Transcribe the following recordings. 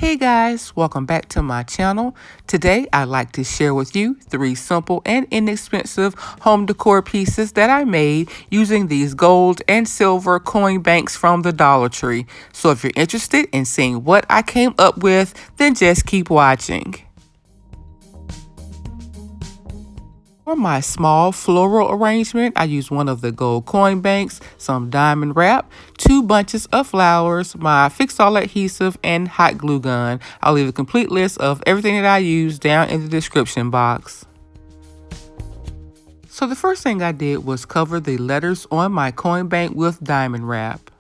Hey guys, welcome back to my channel. Today I'd like to share with you 3 simple and inexpensive home decor pieces that I made using these gold and silver coin banks from the Dollar Tree. So if you're interested in seeing what I came up with, then just keep watching. For my small floral arrangement, I used one of the gold coin banks, some diamond wrap, 2 bunches of flowers, my fix-all adhesive, and hot glue gun. I'll leave a complete list of everything that I used down in the description box. So the first thing I did was cover the letters on my coin bank with diamond wrap.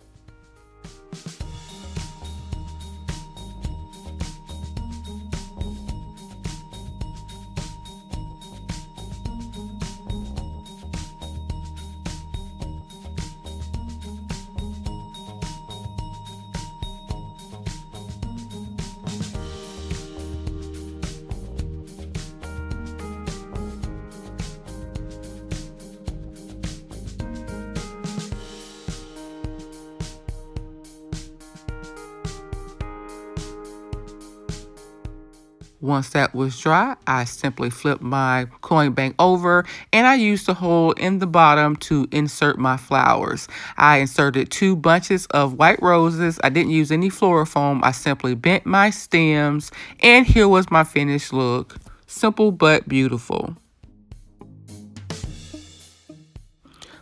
Once that was dry, I simply flipped my coin bank over and I used the hole in the bottom to insert my flowers. I inserted 2 bunches of white roses. I didn't use any floral foam. I simply bent my stems and here was my finished look. Simple but beautiful.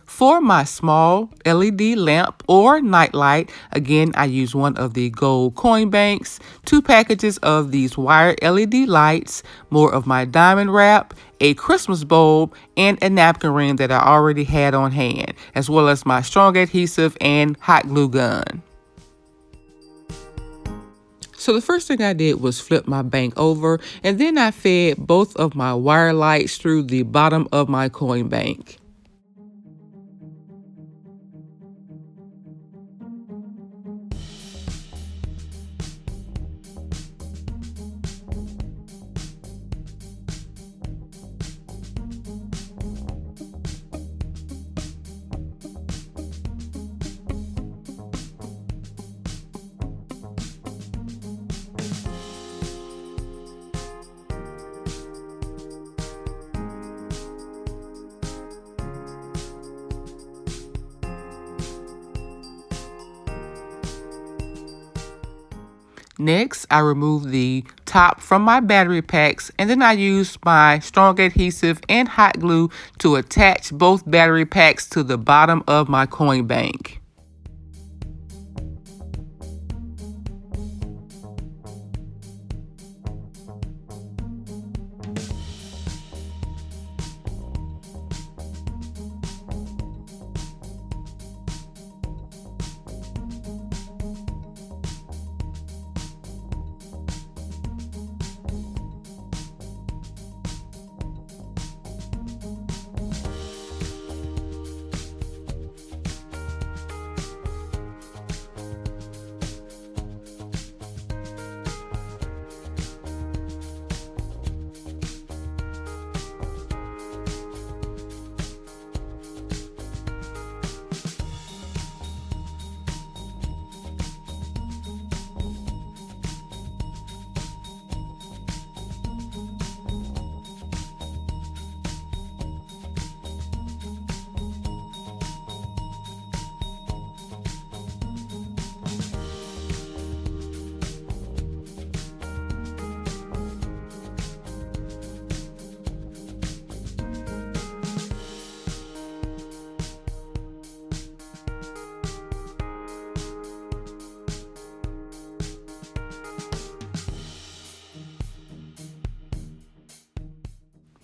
For my small LED lamp or nightlight, again, I use one of the gold coin banks, 2 packages of these wire LED lights, more of my diamond wrap, a Christmas bulb, and a napkin ring that I already had on hand, as well as my strong adhesive and hot glue gun. So the first thing I did was flip my bank over, and then I fed both of my wire lights through the bottom of my coin bank. Next, I removed the top from my battery packs, and then I used my strong adhesive and hot glue to attach both battery packs to the bottom of my coin bank.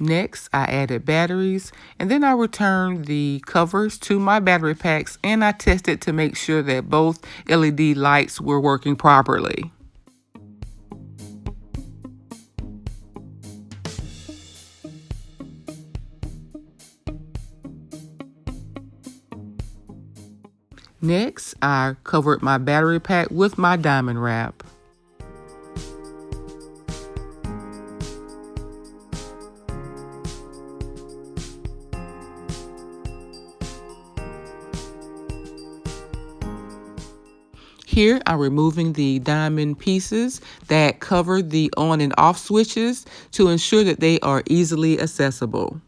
Next, I added batteries, and then I returned the covers to my battery packs, and I tested to make sure that both LED lights were working properly. Next, I covered my battery pack with my diamond wrap. Here, I'm removing the diamond pieces that cover the on and off switches to ensure that they are easily accessible.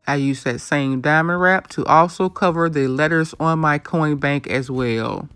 I use that same diamond wrap to also cover the letters on my coin bank as well.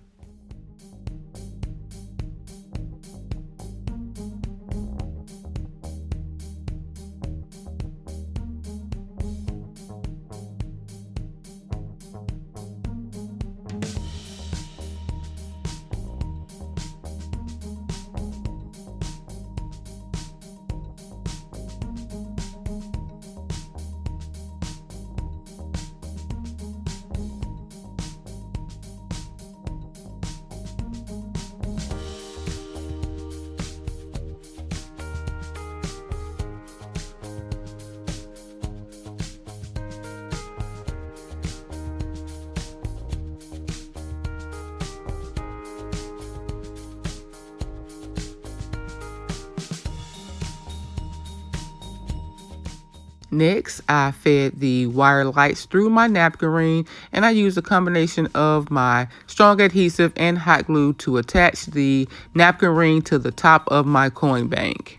Next, I fed the wire lights through my napkin ring, and I used a combination of my strong adhesive and hot glue to attach the napkin ring to the top of my coin bank.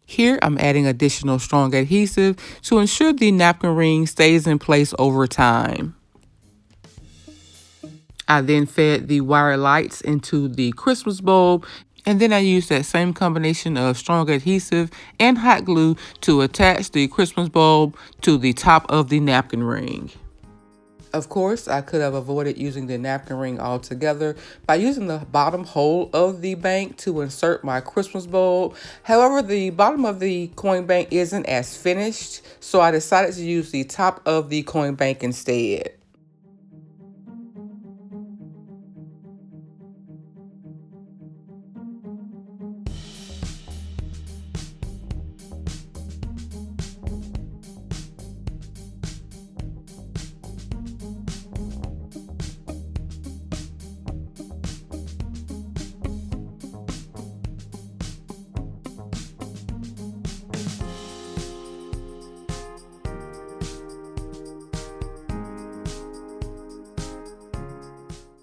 Here, I'm adding additional strong adhesive to ensure the napkin ring stays in place over time. I then fed the wire lights into the Christmas bulb, and then I used that same combination of strong adhesive and hot glue to attach the Christmas bulb to the top of the napkin ring. Of course, I could have avoided using the napkin ring altogether by using the bottom hole of the bank to insert my Christmas bulb. However, the bottom of the coin bank isn't as finished, so I decided to use the top of the coin bank instead.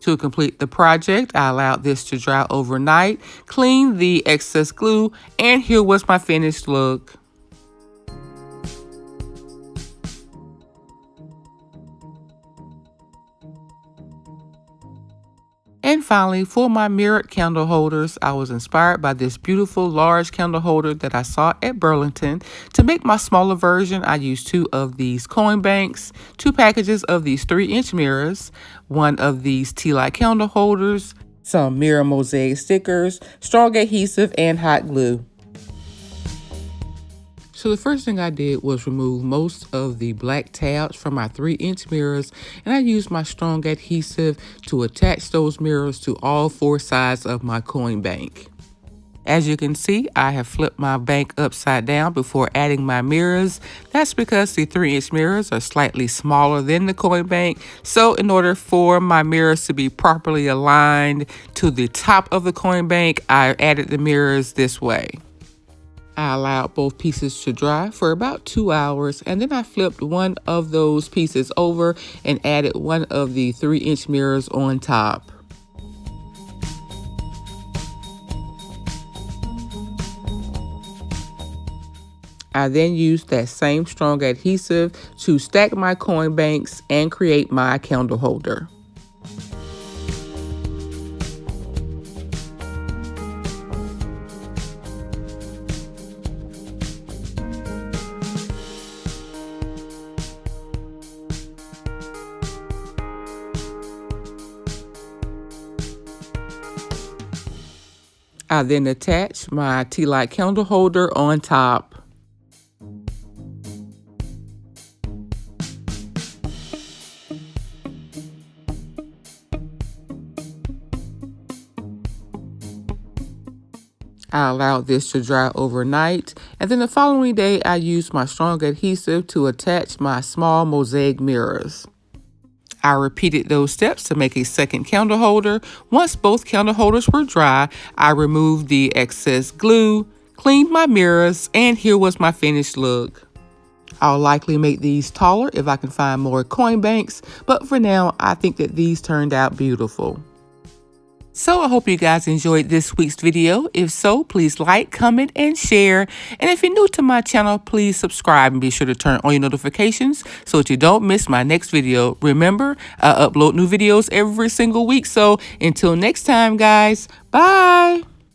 To complete the project, I allowed this to dry overnight, cleaned the excess glue, and here was my finished look. And finally, for my mirrored candle holders, I was inspired by this beautiful large candle holder that I saw at Burlington. To make my smaller version, I used 2 of these coin banks, 2 packages of these 3-inch mirrors, 1 of these Tealight candle holders, some mirror mosaic stickers, strong adhesive, and hot glue. So the first thing I did was remove most of the black tabs from my 3-inch mirrors, and I used my strong adhesive to attach those mirrors to all 4 sides of my coin bank. As you can see, I have flipped my bank upside down before adding my mirrors. That's because the 3-inch mirrors are slightly smaller than the coin bank. So in order for my mirrors to be properly aligned to the top of the coin bank, I added the mirrors this way. I allowed both pieces to dry for about 2 hours, and then I flipped one of those pieces over and added one of the 3-inch mirrors on top. I then used that same strong adhesive to stack my coin banks and create my candle holder. I then attach my Tealight Candleholder on top. I allowed this to dry overnight, and then the following day I used my strong adhesive to attach my small mosaic mirrors. I repeated those steps to make a second candle holder. Once both candle holders were dry, I removed the excess glue, cleaned my mirrors, and here was my finished look. I'll likely make these taller if I can find more coin banks, but for now, I think that these turned out beautiful. So I hope you guys enjoyed this week's video. If so, please like, comment, and share. And if you're new to my channel, please subscribe and be sure to turn on your notifications so that you don't miss my next video. Remember, I upload new videos every single week. So until next time, guys, bye.